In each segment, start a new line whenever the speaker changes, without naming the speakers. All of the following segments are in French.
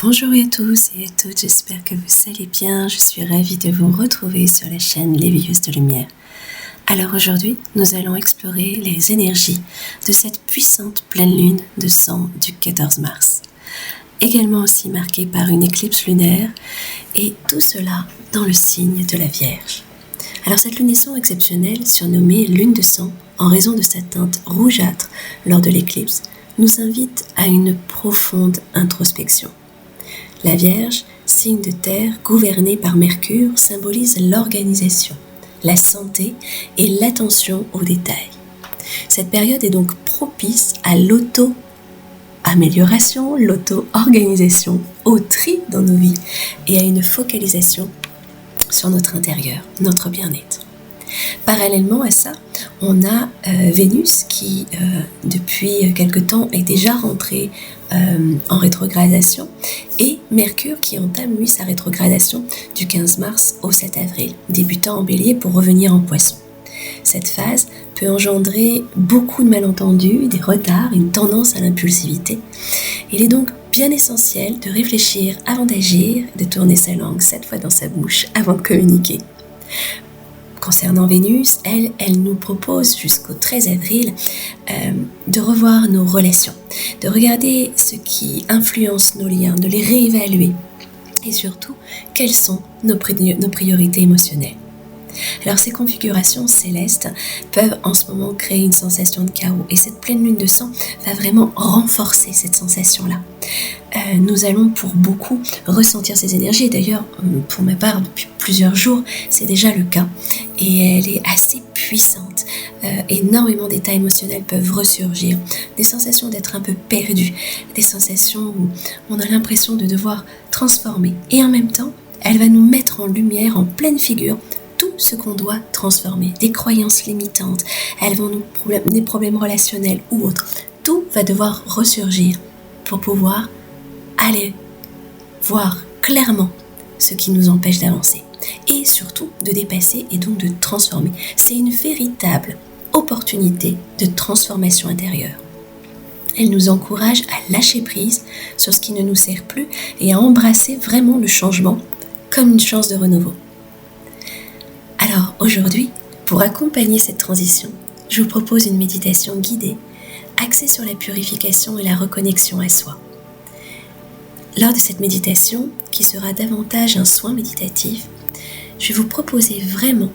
Bonjour à tous et à toutes, j'espère que vous allez bien. Je suis ravie de vous retrouver sur la chaîne L'éveilleuse de lumière. Alors aujourd'hui, nous allons explorer les énergies de cette puissante pleine lune de sang du 14 mars. Également aussi marquée par une éclipse lunaire et tout cela dans le signe de la Vierge. Alors cette lunaison exceptionnelle, surnommée lune de sang, en raison de sa teinte rougeâtre lors de l'éclipse, nous invite à une profonde introspection. La Vierge, signe de terre gouverné par Mercure, symbolise l'organisation, la santé et l'attention aux détails. Cette période est donc propice à l'auto-amélioration, l'auto-organisation, au tri dans nos vies et à une focalisation sur notre intérieur, notre bien-être. Parallèlement à ça, on a Vénus qui, depuis quelque temps, est déjà rentrée en rétrogradation et Mercure qui entame, lui, sa rétrogradation du 15 mars au 7 avril, débutant en Bélier pour revenir en Poisson. Cette phase peut engendrer beaucoup de malentendus, des retards, une tendance à l'impulsivité. Il est donc bien essentiel de réfléchir avant d'agir, de tourner sa langue 7 fois dans sa bouche avant de communiquer. Concernant Vénus, elle nous propose jusqu'au 13 avril de revoir nos relations, de regarder ce qui influence nos liens, de les réévaluer et surtout, quelles sont nos priorités émotionnelles. Alors ces configurations célestes peuvent en ce moment créer une sensation de chaos et cette pleine lune de sang va vraiment renforcer cette sensation-là. Nous allons pour beaucoup ressentir ces énergies. D'ailleurs, pour ma part, depuis plusieurs jours, c'est déjà le cas. Et elle est assez puissante. Énormément d'états émotionnels peuvent ressurgir. Des sensations d'être un peu perdu. Des sensations où on a l'impression de devoir transformer. Et en même temps, elle va nous mettre en lumière, en pleine figure, tout ce qu'on doit transformer. Des croyances limitantes. Elles vont des problèmes relationnels ou autres. Tout va devoir ressurgir pour pouvoir aller voir clairement ce qui nous empêche d'avancer et surtout de dépasser et donc de transformer. C'est une véritable opportunité de transformation intérieure. Elle nous encourage à lâcher prise sur ce qui ne nous sert plus et à embrasser vraiment le changement comme une chance de renouveau. Alors aujourd'hui, pour accompagner cette transition, je vous propose une méditation guidée axée sur la purification et la reconnexion à soi. Lors de cette méditation, qui sera davantage un soin méditatif, je vais vous proposer vraiment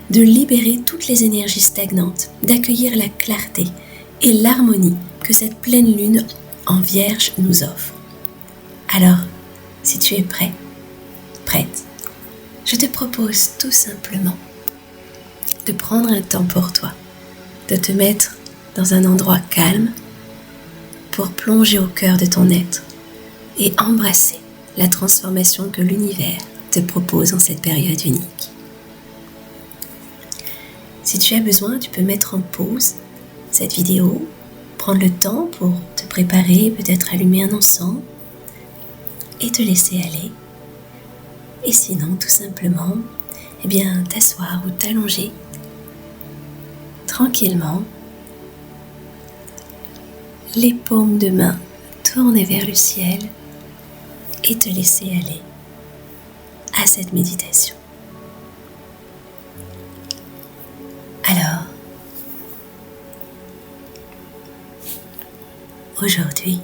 de libérer toutes les énergies stagnantes, d'accueillir la clarté et l'harmonie que cette pleine lune en Vierge nous offre. Alors, si tu es prêt, prête, je te propose tout simplement de prendre un temps pour toi, de te mettre dans un endroit calme pour plonger au cœur de ton être et embrasser la transformation que l'univers te propose en cette période unique. Si tu as besoin, tu peux mettre en pause cette vidéo, prendre le temps pour te préparer, peut-être allumer un encens et te laisser aller. Et sinon, tout simplement, t'asseoir ou t'allonger tranquillement, les paumes de main tournées vers le ciel et te laisser aller à cette méditation. Alors, aujourd'hui,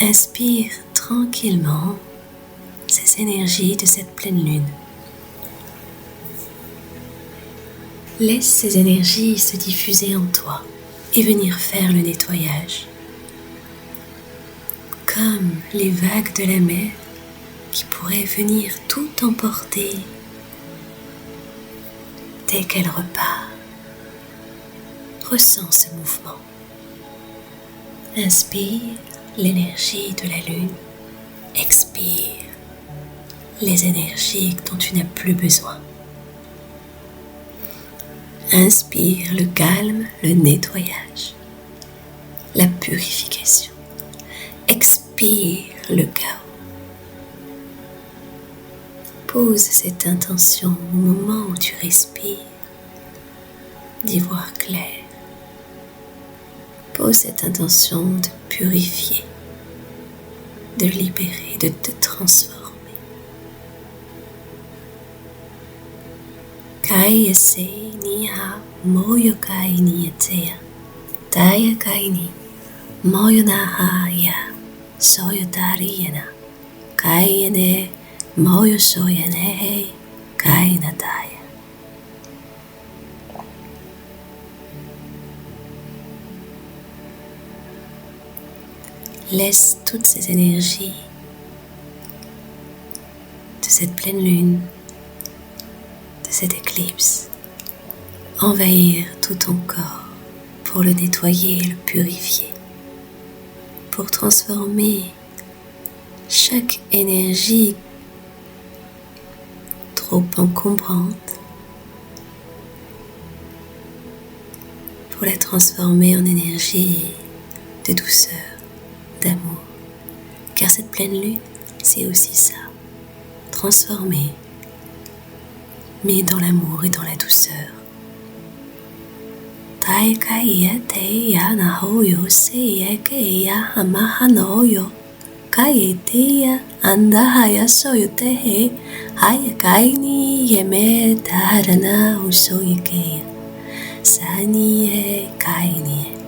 inspire tranquillement ces énergies de cette pleine lune. Laisse ces énergies se diffuser en toi et venir faire le nettoyage. Comme les vagues de la mer qui pourraient venir tout emporter dès qu'elle repart. Ressens ce mouvement. Inspire l'énergie de la lune. Expire les énergies dont tu n'as plus besoin. Inspire le calme, le nettoyage, la purification. Expire le chaos. Pose cette intention au moment où tu respires, d'y voir clair. Pose cette intention de purifier, de libérer, de te transformer. Kaya se ni ha moyo kai ni etea, taya kai ni moyo na ha ya soyo tariyena, kaya ne moyo soya ne kai na taya. Laisse toutes ces énergies de cette pleine lune, de cette éclipse, envahir tout ton corps pour le nettoyer et le purifier, pour transformer chaque énergie trop encombrante, pour la transformer en énergie de douceur, d'amour, car cette pleine lune, c'est aussi ça, transformer, mais dans l'amour et dans la douceur. Tai kaya te ya na hoyo se ya ke ya hamaha no yo, kaya te ya anda haya soyo te he, haya kai ni yeme tarana uso ke ya, sani e kai ni e.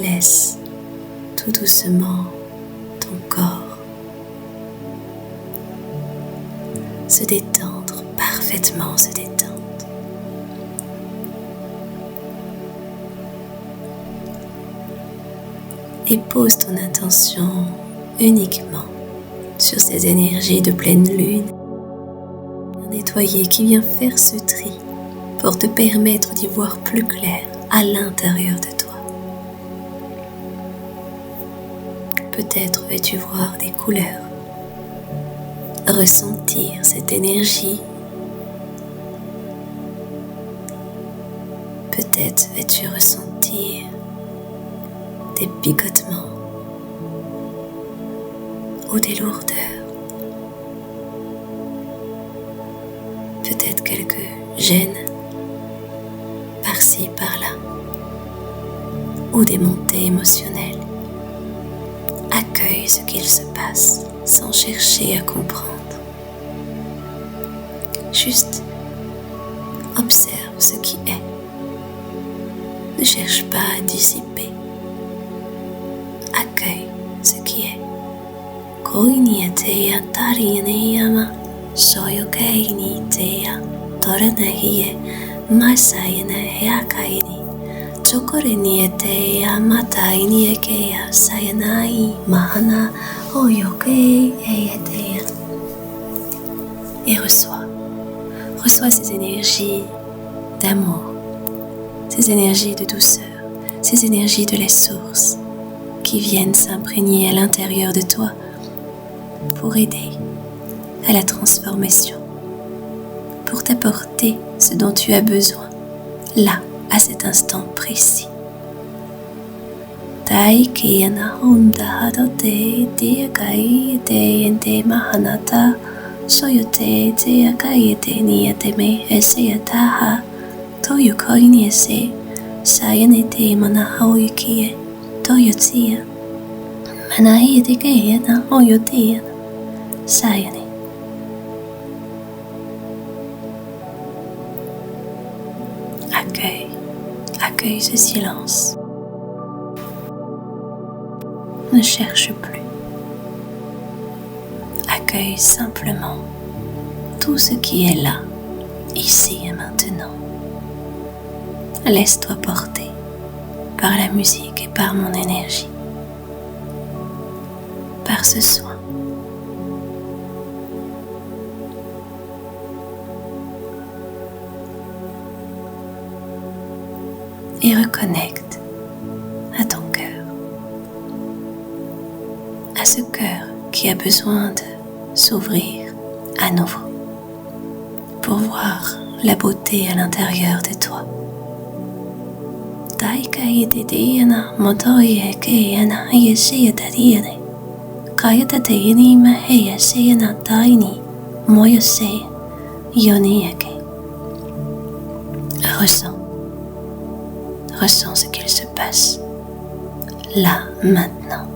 Laisse tout doucement ton corps se détendre, parfaitement se détendre. Et pose ton attention uniquement sur ces énergies de pleine lune, un nettoyer qui vient faire ce tri pour te permettre d'y voir plus clair à l'intérieur de toi. Peut-être vas-tu voir des couleurs, ressentir cette énergie. Peut-être vas-tu ressentir des picotements ou des lourdeurs. Peut-être quelques gênes par-ci, par-là, ou des montées émotionnelles. Accueille ce qu'il se passe sans chercher à comprendre. Juste observe ce qui est. Ne cherche pas à dissiper. Accueille ce qui est. Koi ni atea tari ne yama, soyo kei ni tea, torana hie, masai na heakai ni. Chokore ni etea, matai ni ekea, sayanai, mahana, oyoke etea. Et reçois ces énergies d'amour, ces énergies de douceur, ces énergies de la source qui viennent s'imprégner à l'intérieur de toi pour aider à la transformation, pour t'apporter ce dont tu as besoin, là, à cet instant précis. Tai kiana honda hadote te kai te ente mahanata soyote te akai te ni te me ese taha toyo koi ni ese sayane te mana hoikie toyo tia mana te keana oyo tia sayane. Accueille ce silence. Ne cherche plus. Accueille simplement tout ce qui est là, ici et maintenant. Laisse-toi porter par la musique et par mon énergie, par ce soin. Et reconnecte à ton cœur, à ce cœur qui a besoin de s'ouvrir à nouveau pour voir la beauté à l'intérieur de toi. Taika ididiyana motoye keyana yesiya tadiyane kayata tayini maheya seyana taini moyose yoniyake. Ressens ce qu'il se passe là, maintenant.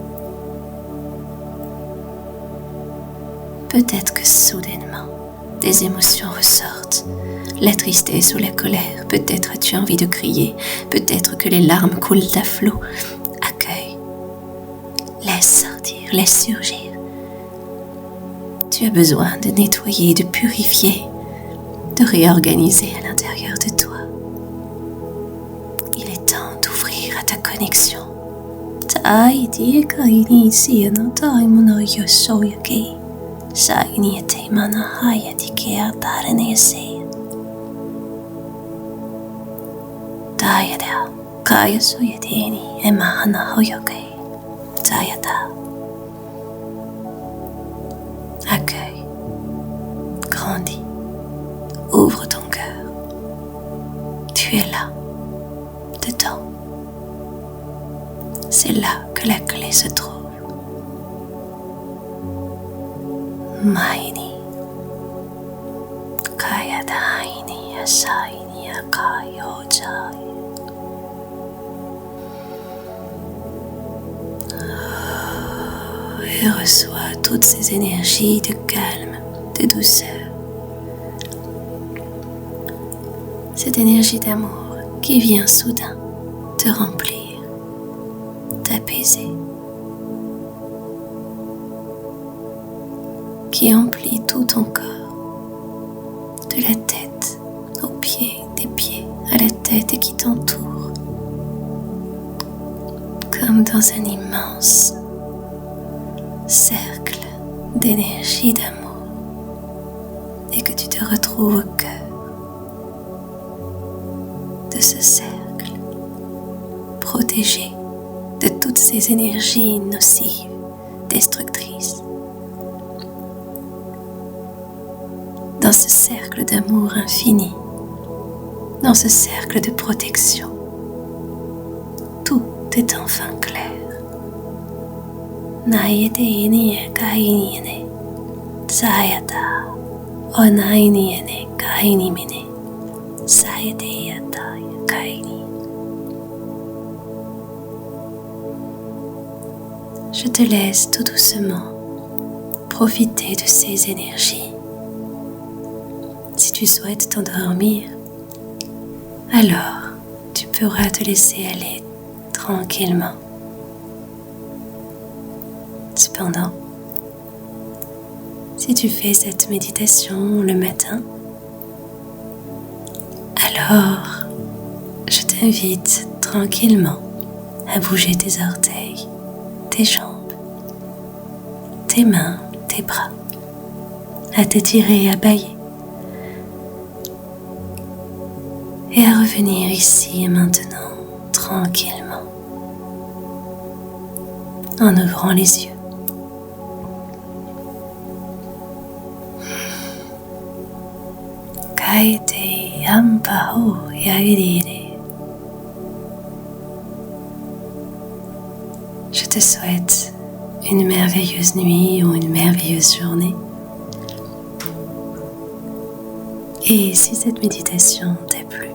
Peut-être que soudainement, des émotions ressortent, la tristesse ou la colère, peut-être as-tu envie de crier, peut-être que les larmes coulent à flot. Accueille, laisse sortir, laisse surgir. Tu as besoin de nettoyer, de purifier, de réorganiser à l'intérieur de toi. Il est temps d'ouvrir à ta connexion. Accueille, grandis, ouvre ton cœur. Tu es là, dedans. C'est là que la clé se trouve. Maini, kaya daini asaini akayo jai. Et reçois toutes ces énergies de calme, de douceur. Cette énergie d'amour qui vient soudain te remplir, t'apaiser, qui emplit tout ton corps, de la tête aux pieds, des pieds à la tête et qui t'entoure, comme dans un immense cercle d'énergie d'amour, et que tu te retrouves au cœur de ce cercle, protégé de toutes ces énergies nocives, destructrices. Dans ce cercle d'amour infini, dans ce cercle de protection, tout est enfin clair. Naïdéni kaïni sayata onaïni kaïni mine sayata kaïni. Je te laisse tout doucement profiter de ces énergies. Si tu souhaites t'endormir, alors tu pourras te laisser aller tranquillement. Cependant, si tu fais cette méditation le matin, alors je t'invite tranquillement à bouger tes orteils, tes jambes, tes mains, tes bras, à t'étirer, à bâiller et à revenir ici et maintenant tranquillement en ouvrant les yeux. Kaite yampao yagirire. Je te souhaite une merveilleuse nuit ou une merveilleuse journée. Et si cette méditation t'a plu,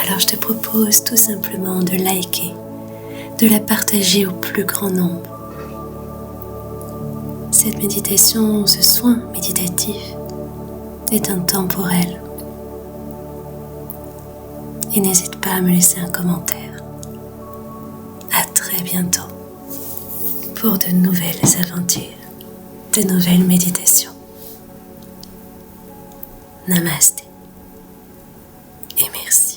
alors je te propose tout simplement de liker, de la partager au plus grand nombre. Cette méditation, ce soin méditatif, est intemporel. Et n'hésite pas à me laisser un commentaire. À très bientôt pour de nouvelles aventures, de nouvelles méditations. Namasté et merci.